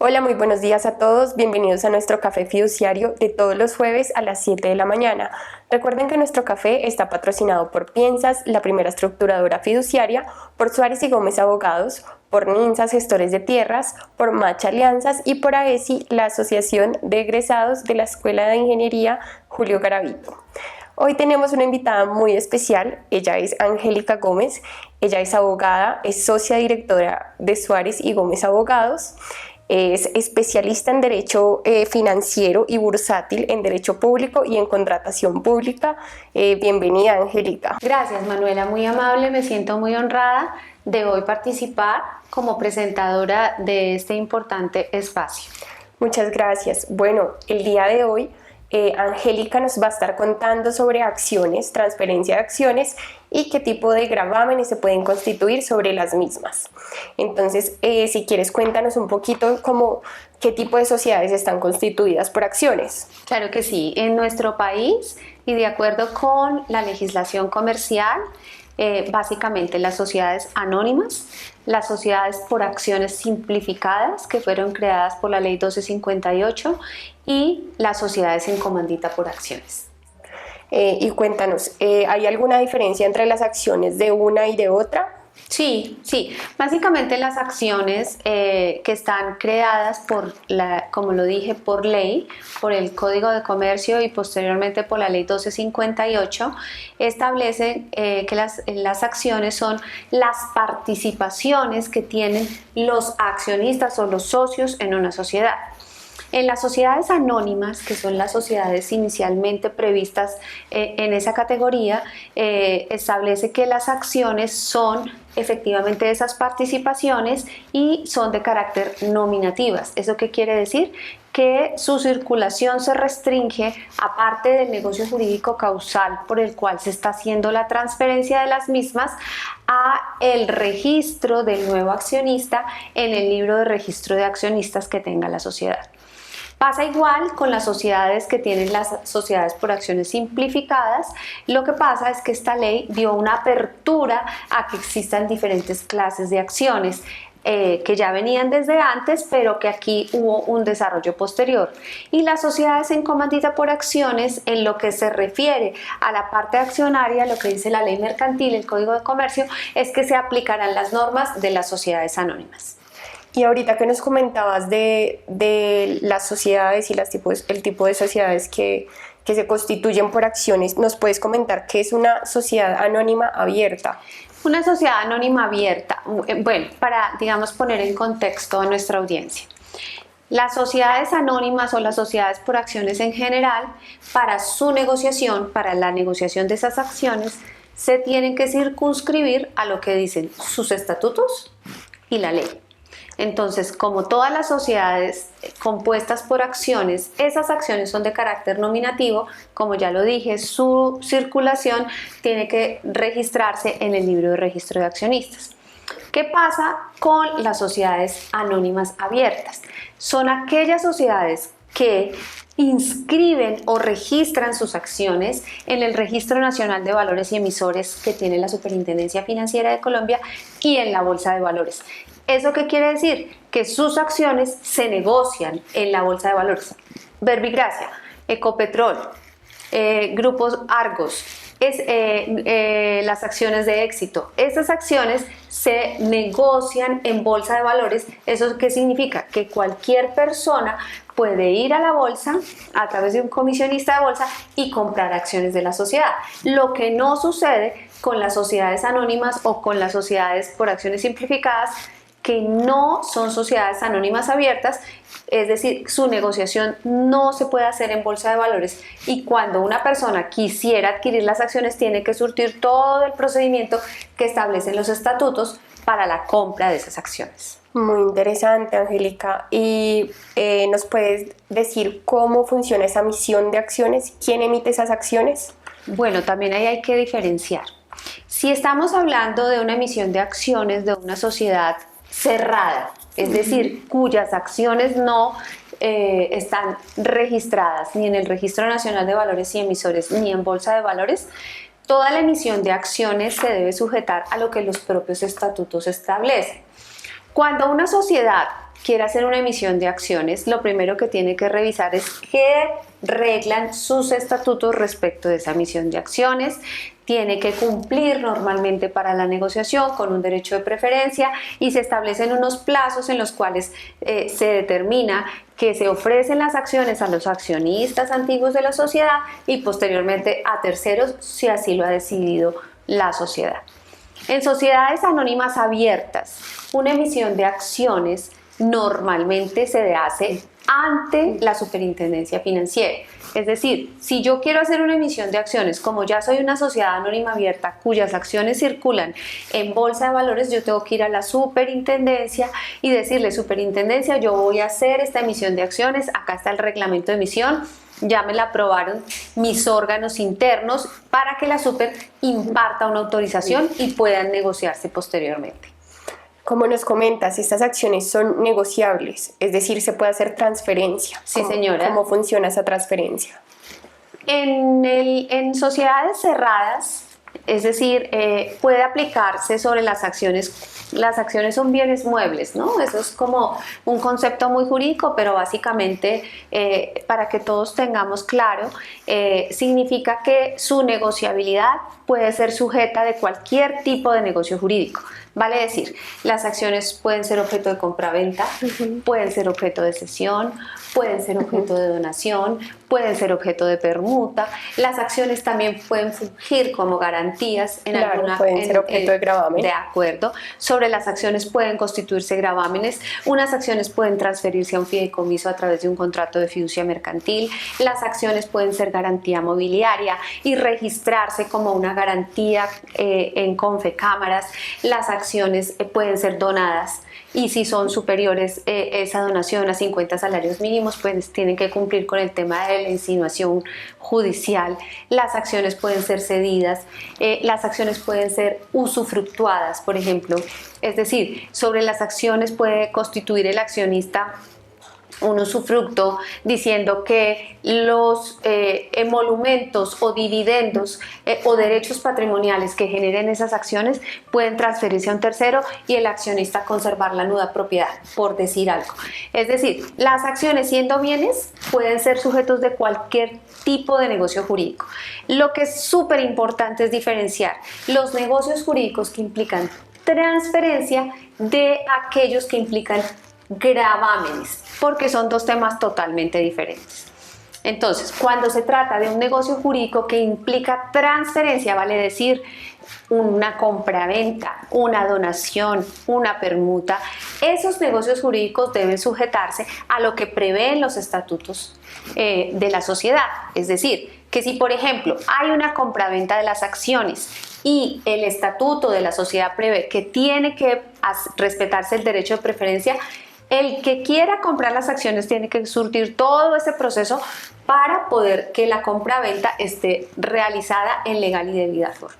Hola, muy buenos días a todos. Bienvenidos a nuestro café fiduciario de todos los jueves a las 7 de la mañana. Recuerden que nuestro café está patrocinado por Piensas, la primera estructuradora fiduciaria, por Suárez y Gómez Abogados, por NINSAS Gestores de Tierras, por Macha Alianzas y por AESI, la Asociación de Egresados de la Escuela de Ingeniería Julio Garavito. Hoy tenemos una invitada muy especial. Ella es Angélica Gómez. Ella es abogada, es socia directora de Suárez y Gómez Abogados. Es especialista en Derecho Financiero y Bursátil, en Derecho Público y en Contratación Pública. Bienvenida, Angélica. Gracias, Manuela, muy amable, me siento muy honrada de hoy participar como presentadora de este importante espacio. Muchas gracias. Bueno, el día de hoy Angélica nos va a estar contando sobre acciones, transferencia de acciones y qué tipo de gravámenes se pueden constituir sobre las mismas. Entonces, si quieres, cuéntanos un poquito como qué tipo de sociedades están constituidas por acciones. Claro que sí, en nuestro país y de acuerdo con la legislación comercial, básicamente las sociedades anónimas, las sociedades por acciones simplificadas que fueron creadas por la ley 1258 y las sociedades en comandita por acciones. Y cuéntanos, ¿hay alguna diferencia entre las acciones de una y de otra? Sí. Básicamente las acciones que están creadas como lo dije, por ley, por el Código de Comercio y posteriormente por la ley 1258, establecen que las acciones son las participaciones que tienen los accionistas o los socios en una sociedad. En las sociedades anónimas, que son las sociedades inicialmente previstas en esa categoría, establece que las acciones son efectivamente esas participaciones y son de carácter nominativas. ¿Eso qué quiere decir? Que su circulación se restringe, aparte del negocio jurídico causal por el cual se está haciendo la transferencia de las mismas, a el registro del nuevo accionista en el libro de registro de accionistas que tenga la sociedad. Pasa igual con las sociedades que tienen las sociedades por acciones simplificadas. Lo que pasa es que esta ley dio una apertura a que existan diferentes clases de acciones que ya venían desde antes, pero que aquí hubo un desarrollo posterior. Y las sociedades en comandita por acciones, en lo que se refiere a la parte accionaria, lo que dice la ley mercantil, el Código de Comercio, es que se aplicarán las normas de las sociedades anónimas. Y ahorita que nos comentabas de las sociedades y el tipo de sociedades que se constituyen por acciones, ¿nos puedes comentar qué es una sociedad anónima abierta? Una sociedad anónima abierta, bueno, para, digamos, poner en contexto a nuestra audiencia. Las sociedades anónimas o las sociedades por acciones en general, para su negociación, para la negociación de esas acciones, se tienen que circunscribir a lo que dicen sus estatutos y la ley. Entonces, como todas las sociedades compuestas por acciones, esas acciones son de carácter nominativo, como ya lo dije, su circulación tiene que registrarse en el libro de registro de accionistas. ¿Qué pasa con las sociedades anónimas abiertas? Son aquellas sociedades que inscriben o registran sus acciones en el Registro Nacional de Valores y Emisores que tiene la Superintendencia Financiera de Colombia y en la Bolsa de Valores. ¿Eso qué quiere decir? Que sus acciones se negocian en la Bolsa de Valores. Verbigracia, Ecopetrol, Grupos Argos, las acciones de Éxito. Estas acciones se negocian en Bolsa de Valores. ¿Eso qué significa? Que cualquier persona puede ir a la bolsa a través de un comisionista de bolsa y comprar acciones de la sociedad. Lo que no sucede con las sociedades anónimas o con las sociedades por acciones simplificadas, que no son sociedades anónimas abiertas, es decir, su negociación no se puede hacer en bolsa de valores y cuando una persona quisiera adquirir las acciones tiene que surtir todo el procedimiento que establecen los estatutos para la compra de esas acciones. Muy interesante, Angélica. ¿Y nos puedes decir cómo funciona esa emisión de acciones? ¿Quién emite esas acciones? Bueno, también ahí hay que diferenciar. Si estamos hablando de una emisión de acciones de una sociedad cerrada, es decir, cuyas acciones no están registradas ni en el Registro Nacional de Valores y Emisores ni en Bolsa de Valores, toda la emisión de acciones se debe sujetar a lo que los propios estatutos establecen. Cuando una sociedad quiere hacer una emisión de acciones, lo primero que tiene que revisar es qué reglan sus estatutos respecto de esa emisión de acciones. Tiene que cumplir normalmente para la negociación con un derecho de preferencia y se establecen unos plazos en los cuales se determina que se ofrecen las acciones a los accionistas antiguos de la sociedad y posteriormente a terceros si así lo ha decidido la sociedad. En sociedades anónimas abiertas, una emisión de acciones normalmente se hace ante la superintendencia financiera. Es decir, si yo quiero hacer una emisión de acciones, como ya soy una sociedad anónima abierta cuyas acciones circulan en bolsa de valores, yo tengo que ir a la superintendencia y decirle: superintendencia, yo voy a hacer esta emisión de acciones, acá está el reglamento de emisión, ya me la aprobaron mis órganos internos para que la super imparta una autorización y puedan negociarse posteriormente. Como nos comentas, estas acciones son negociables, es decir, se puede hacer transferencia. Sí, señora. ¿Cómo funciona esa transferencia? En sociedades cerradas, es decir, puede aplicarse sobre las acciones. Las acciones son bienes muebles, ¿no? Eso es como un concepto muy jurídico, pero básicamente, para que todos tengamos claro, significa que su negociabilidad puede ser sujeta de cualquier tipo de negocio jurídico. Vale decir, las acciones pueden ser objeto de compraventa, pueden ser objeto de cesión, pueden ser objeto de donación, pueden ser objeto de permuta. Las acciones también pueden fungir como garantías en alguna... pueden ser objeto de gravamen. De acuerdo. Sobre las acciones pueden constituirse gravámenes. Unas acciones pueden transferirse a un fideicomiso a través de un contrato de fiducia mercantil. Las acciones pueden ser garantía mobiliaria y registrarse como una garantía en Confecámaras. Las acciones pueden ser donadas y si son superiores esa donación a 50 salarios mínimos, pues tienen que cumplir con el tema de la insinuación judicial. Las acciones pueden ser cedidas, las acciones pueden ser usufructuadas, por ejemplo, es decir, sobre las acciones puede constituir el accionista un usufructo diciendo que los emolumentos o dividendos o derechos patrimoniales que generen esas acciones pueden transferirse a un tercero y el accionista conservar la nuda propiedad, por decir algo. Es decir, las acciones, siendo bienes, pueden ser sujetos de cualquier tipo de negocio jurídico. Lo que es súper importante es diferenciar los negocios jurídicos que implican transferencia de aquellos que implican gravámenes, porque son dos temas totalmente diferentes. Entonces, cuando se trata de un negocio jurídico que implica transferencia, vale decir una compraventa, una donación, una permuta, esos negocios jurídicos deben sujetarse a lo que prevén los estatutos de la sociedad. Es decir, que si por ejemplo hay una compraventa de las acciones y el estatuto de la sociedad prevé que tiene que respetarse el derecho de preferencia, el que quiera comprar las acciones tiene que surtir todo ese proceso para poder que la compra-venta esté realizada en legal y debida forma.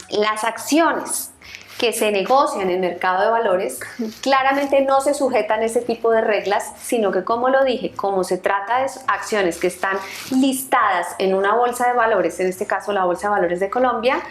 Las acciones que se negocian en el mercado de valores claramente no se sujetan a ese tipo de reglas, sino que, como lo dije, como se trata de acciones que están listadas en una bolsa de valores, en este caso la Bolsa de Valores de Colombia,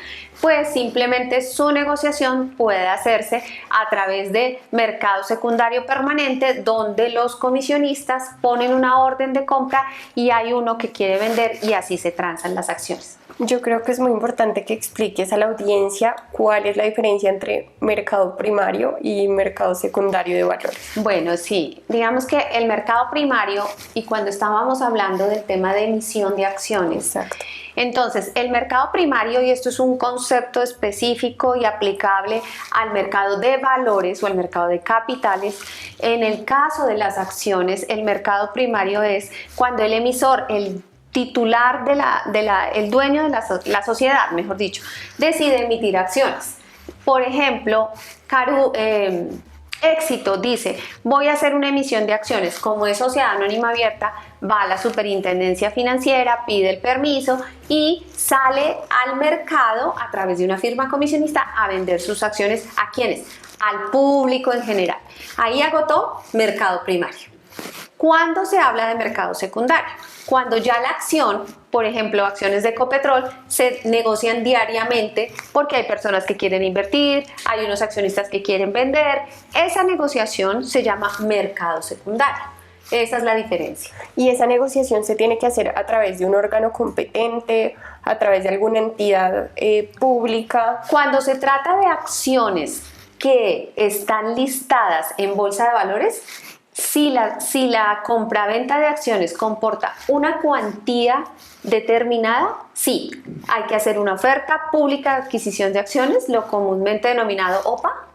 pues simplemente su negociación puede hacerse a través de mercado secundario permanente, donde los comisionistas ponen una orden de compra y hay uno que quiere vender y así se transan las acciones. Yo creo que es muy importante que expliques a la audiencia cuál es la diferencia entre mercado primario y mercado secundario de valores. Bueno, sí, digamos que el mercado primario, y cuando estábamos hablando del tema de emisión de acciones, exacto. Entonces, el mercado primario, y esto es un concepto específico y aplicable al mercado de valores o al mercado de capitales, en el caso de las acciones, el mercado primario es cuando el emisor, el titular el dueño de la sociedad, mejor dicho, decide emitir acciones. Por ejemplo, Éxito dice: voy a hacer una emisión de acciones. Como es sociedad anónima abierta, va a la superintendencia financiera, pide el permiso y sale al mercado a través de una firma comisionista a vender sus acciones. ¿A quiénes? Al público en general. Ahí agotó mercado primario. ¿Cuándo se habla de mercado secundario? Cuando ya la acción, por ejemplo, acciones de Ecopetrol, se negocian diariamente porque hay personas que quieren invertir, hay unos accionistas que quieren vender. Esa negociación se llama mercado secundario. Esa es la diferencia. ¿Y esa negociación se tiene que hacer a través de un órgano competente, a través de alguna entidad pública? Cuando se trata de acciones que están listadas en bolsa de valores, si la compraventa de acciones comporta una cuantía determinada, sí, hay que hacer una oferta pública de adquisición de acciones, lo comúnmente denominado OPA,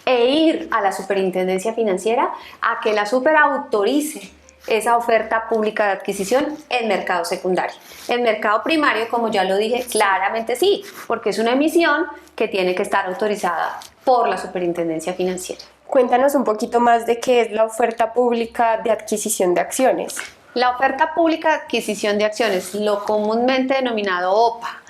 e ir a la Superintendencia Financiera a que la super autorice esa oferta pública de adquisición en mercado secundario. En mercado primario, como ya lo dije, claramente sí, porque es una emisión que tiene que estar autorizada por la Superintendencia Financiera. Cuéntanos un poquito más de qué es la oferta pública de adquisición de acciones. La oferta pública de adquisición de acciones, lo comúnmente denominado OPA,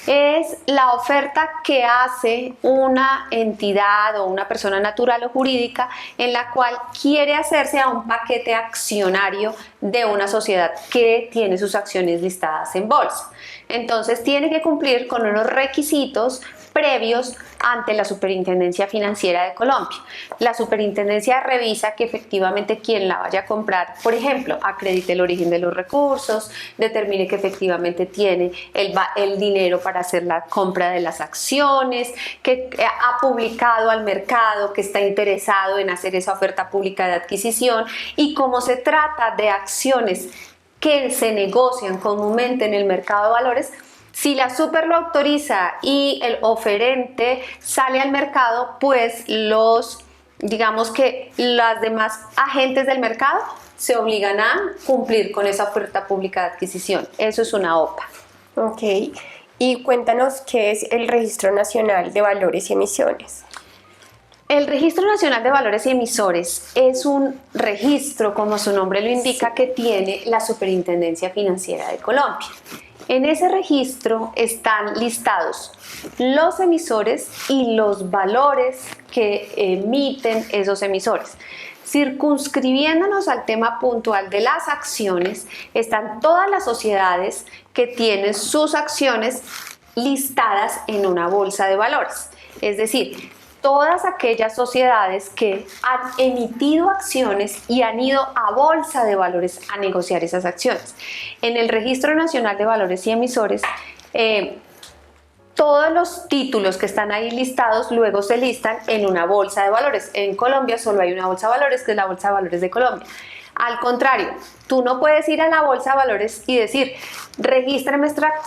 es la oferta que hace una entidad o una persona natural o jurídica en la cual quiere hacerse a un paquete accionario de una sociedad que tiene sus acciones listadas en bolsa. Entonces tiene que cumplir con unos requisitos previos ante la Superintendencia Financiera de Colombia. La Superintendencia revisa que efectivamente quien la vaya a comprar, por ejemplo, acredite el origen de los recursos, determine que efectivamente tiene el dinero para hacer la compra de las acciones, que ha publicado al mercado, que está interesado en hacer esa oferta pública de adquisición, y como se trata de acciones que se negocian comúnmente en el mercado de valores, si la super lo autoriza y el oferente sale al mercado, pues digamos que los demás agentes del mercado se obligan a cumplir con esa oferta pública de adquisición. Eso es una OPA. Ok, y cuéntanos qué es el Registro Nacional de Valores y Emisiones. El Registro Nacional de Valores y Emisores es un registro, como su nombre lo indica, que tiene la Superintendencia Financiera de Colombia. En ese registro están listados los emisores y los valores que emiten esos emisores. Circunscribiéndonos al tema puntual de las acciones, están todas las sociedades que tienen sus acciones listadas en una bolsa de valores. Es decir, todas aquellas sociedades que han emitido acciones y han ido a bolsa de valores a negociar esas acciones. En el Registro Nacional de Valores y Emisores, todos los títulos que están ahí listados luego se listan en una bolsa de valores. En Colombia solo hay una bolsa de valores, que es la Bolsa de Valores de Colombia. Al contrario, tú no puedes ir a la bolsa de valores y decir, regístrame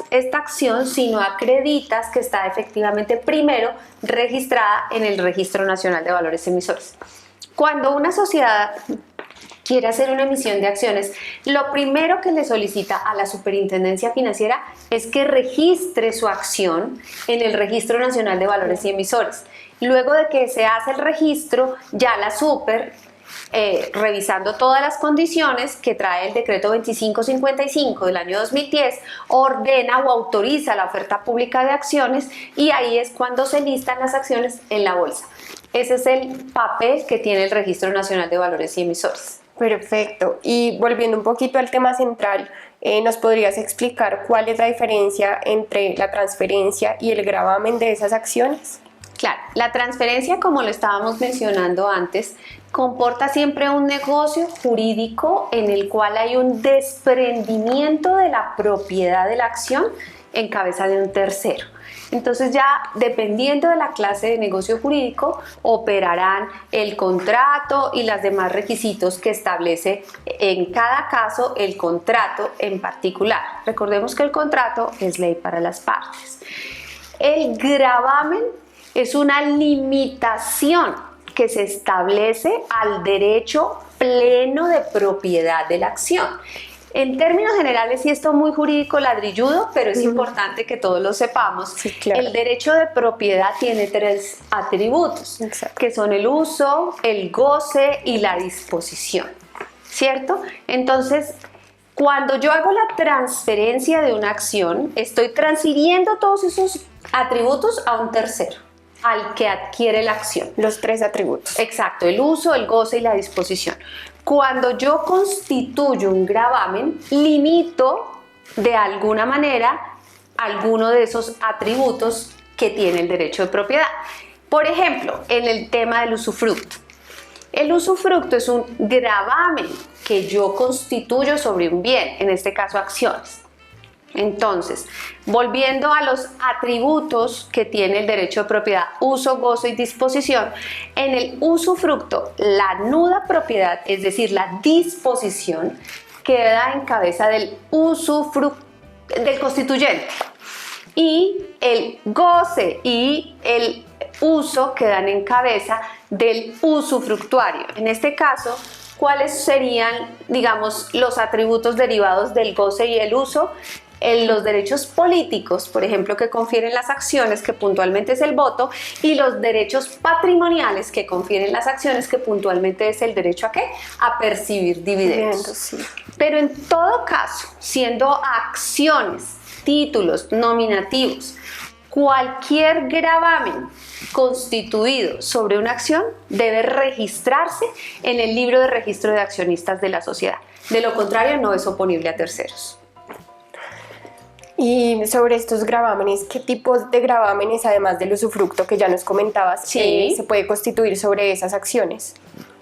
esta acción si no acreditas que está efectivamente primero registrada en el Registro Nacional de Valores Emisores. Cuando una sociedad quiere hacer una emisión de acciones, lo primero que le solicita a la Superintendencia Financiera es que registre su acción en el Registro Nacional de Valores y Emisores. Luego de que se hace el registro, ya la revisando todas las condiciones que trae el decreto 2555 del año 2010, ordena o autoriza la oferta pública de acciones, y ahí es cuando se listan las acciones en la bolsa. Ese es el papel que tiene el Registro Nacional de Valores y Emisores. Perfecto. Y volviendo un poquito al tema central, ¿nos podrías explicar cuál es la diferencia entre la transferencia y el gravamen de esas acciones? Claro, la transferencia, como lo estábamos mencionando antes, comporta siempre un negocio jurídico en el cual hay un desprendimiento de la propiedad de la acción en cabeza de un tercero. Entonces ya dependiendo de la clase de negocio jurídico operarán el contrato y los demás requisitos que establece en cada caso el contrato en particular. Recordemos que el contrato es ley para las partes. El gravamen es una limitación que se establece al derecho pleno de propiedad de la acción. En términos generales, y esto es muy jurídico ladrilludo, pero es importante que todos lo sepamos, sí, claro. El derecho de propiedad tiene 3 atributos, exacto, que son el uso, el goce y la disposición, ¿cierto? Entonces, cuando yo hago la transferencia de una acción, estoy transfiriendo todos esos atributos a un tercero, al que adquiere la acción. Los 3 atributos. Exacto, el uso, el goce y la disposición. Cuando yo constituyo un gravamen, limito de alguna manera alguno de esos atributos que tiene el derecho de propiedad. Por ejemplo, en el tema del usufructo. El usufructo es un gravamen que yo constituyo sobre un bien, en este caso acciones. Entonces, volviendo a los atributos que tiene el derecho de propiedad, uso, gozo y disposición, en el usufructo, la nuda propiedad, es decir, la disposición, queda en cabeza del del constituyente. Y el goce y el uso quedan en cabeza del usufructuario. En este caso, ¿cuáles serían, digamos, los atributos derivados del goce y el uso? Los derechos políticos, por ejemplo, que confieren las acciones, que puntualmente es el voto, y los derechos patrimoniales que confieren las acciones, que puntualmente es el derecho ¿a qué? A percibir dividendos. Sí. Pero en todo caso, siendo acciones, títulos, nominativos, cualquier gravamen constituido sobre una acción debe registrarse en el libro de registro de accionistas de la sociedad. De lo contrario, no es oponible a terceros. Y sobre estos gravámenes, ¿qué tipos de gravámenes, además del usufructo que ya nos comentabas, se puede constituir sobre esas acciones?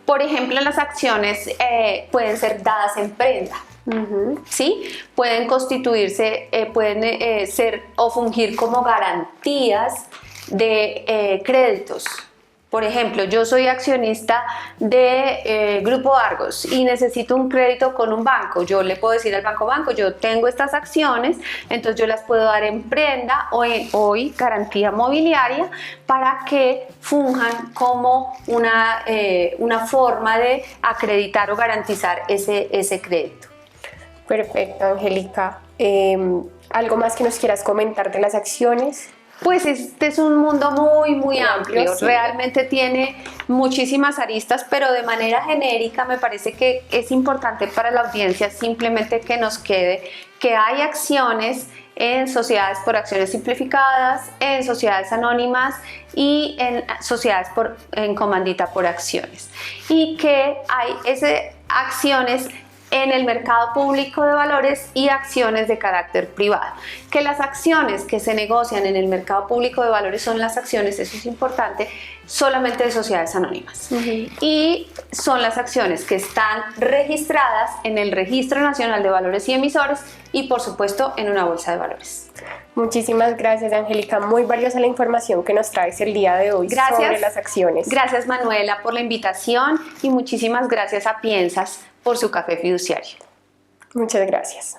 Por ejemplo, las acciones pueden ser dadas en prenda. ¿Sí? Pueden constituirse, pueden ser o fungir como garantías de créditos. Por ejemplo, yo soy accionista de Grupo Argos y necesito un crédito con un banco. Yo le puedo decir al banco, yo tengo estas acciones, entonces yo las puedo dar en prenda o en hoy garantía mobiliaria para que funjan como una forma de acreditar o garantizar ese crédito. Perfecto, Angélica. ¿Algo más que nos quieras comentar de las acciones? Pues este es un mundo muy amplio, sí. Realmente tiene muchísimas aristas, pero de manera genérica me parece que es importante para la audiencia simplemente que nos quede que hay acciones en sociedades por acciones simplificadas, en sociedades anónimas y en sociedades en comandita por acciones, y que hay acciones en el mercado público de valores y acciones de carácter privado. Que las acciones que se negocian en el mercado público de valores son las acciones, eso es importante, solamente de sociedades anónimas. Y son las acciones que están registradas en el Registro Nacional de Valores y Emisores y, por supuesto, en una bolsa de valores. Muchísimas gracias, Angélica. Muy valiosa la información que nos traes el día de hoy sobre las acciones. Gracias, Manuela, por la invitación y muchísimas gracias a Piensas por su café fiduciario. Muchas gracias.